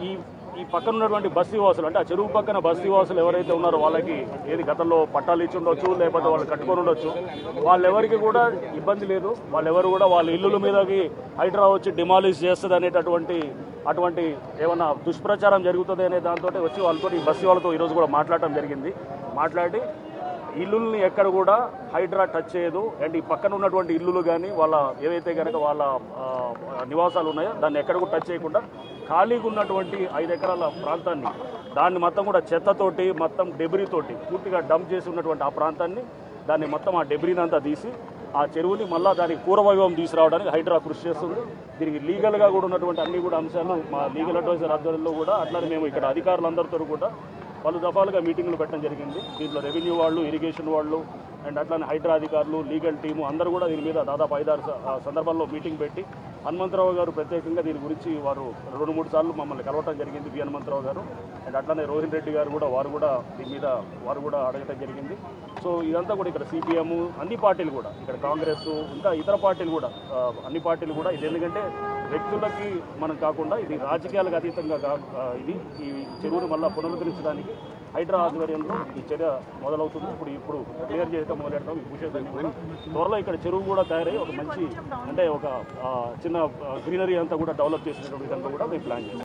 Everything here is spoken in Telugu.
ఈ ఈ పక్కన ఉన్నటువంటి బస్తీ వాసులు అంటే ఆ చెరువు పక్కన బస్తీ వాసులు ఎవరైతే ఉన్నారో వాళ్ళకి ఏది గతంలో పట్టాలు ఇచ్చి ఉండొచ్చు, లేకపోతే వాళ్ళు కట్టుకొని ఉండొచ్చు, వాళ్ళెవరికి కూడా ఇబ్బంది లేదు. వాళ్ళెవరు కూడా వాళ్ళ ఇల్లుల మీదకి హైడ్రా వచ్చి డిమాలిష్ చేస్తుంది అటువంటి ఏమన్నా దుష్ప్రచారం జరుగుతుంది అనే దాంతో వచ్చి వాళ్ళతో ఈ బస్తీ వాళ్ళతో ఈరోజు కూడా మాట్లాడటం జరిగింది. మాట్లాడి ఇల్లుల్ని ఎక్కడ కూడా హైడ్రా టచ్ చేయదు. అండ్ ఈ పక్కన ఉన్నటువంటి ఇల్లులు కానీ వాళ్ళ ఏవైతే కనుక వాళ్ళ నివాసాలు ఉన్నాయో దాన్ని ఎక్కడ కూడా టచ్ చేయకుండా ఖాళీగా ఉన్నటువంటి 5 ఎకరాల ప్రాంతాన్ని దాన్ని మొత్తం కూడా చెత్తతోటి మొత్తం డెబ్రీతోటి పూర్తిగా డంప్ చేసి ఉన్నటువంటి ఆ ప్రాంతాన్ని దాన్ని మొత్తం ఆ డెబ్రీని అంతా తీసి ఆ చెరువుని మళ్ళీ దానికి పూర్వవైభవం తీసుకురావడానికి హైడ్రా కృషి చేస్తుంది. దీనికి లీగల్గా కూడా ఉన్నటువంటి అన్ని కూడా అంశాలు మా లీగల్ అడ్వైజర్ ఆధ్వర్యంలో కూడా అట్లానే మేము ఇక్కడ అధికారులందరితో కూడా పలు దఫాలుగా మీటింగ్లు పెట్టడం జరిగింది. దీంట్లో రెవెన్యూ వాళ్ళు, ఇరిగేషన్ వాళ్ళు అండ్ అట్లానే హైడ్రా అధికారులు, లీగల్ టీము అందరూ కూడా దీని మీద దాదాపు 5-6 సందర్భాల్లో మీటింగ్ పెట్టి హనుమంతరావు గారు ప్రత్యేకంగా దీని గురించి వారు 2-3 సార్లు మమ్మల్ని కలవటం జరిగింది, బి హనుమంతరావు గారు. అండ్ అట్లానే రోహిన్ రెడ్డి గారు కూడా వారు కూడా దీని మీద అడగటం జరిగింది. సో ఇదంతా కూడా ఇక్కడ సిపిఎం అన్ని పార్టీలు కూడా, ఇక్కడ కాంగ్రెస్ ఇంకా ఇతర పార్టీలు కూడా, అన్ని పార్టీలు కూడా ఇది ఎందుకంటే వ్యక్తులకి మనం కాకుండా ఇది రాజకీయాలకు అతీతంగా ఇది ఈ చెరువును మళ్ళీ పునరుద్ధరించడానికి హైడ్రా ఆధ్వర్యంలో ఈ చర్య మొదలవుతుంది. ఇప్పుడు క్లియర్ చేయడం మొదలెడతాం. ఈ భూషేదాన్ని కూడా త్వరలో ఇక్కడ చెరువు కూడా తయారై ఒక మంచి అంటే ఒక చిన్న గ్రీనరీ అంతా కూడా డెవలప్ చేసినటువంటి విధంగా కూడా మేము ప్లాన్ చేస్తాం.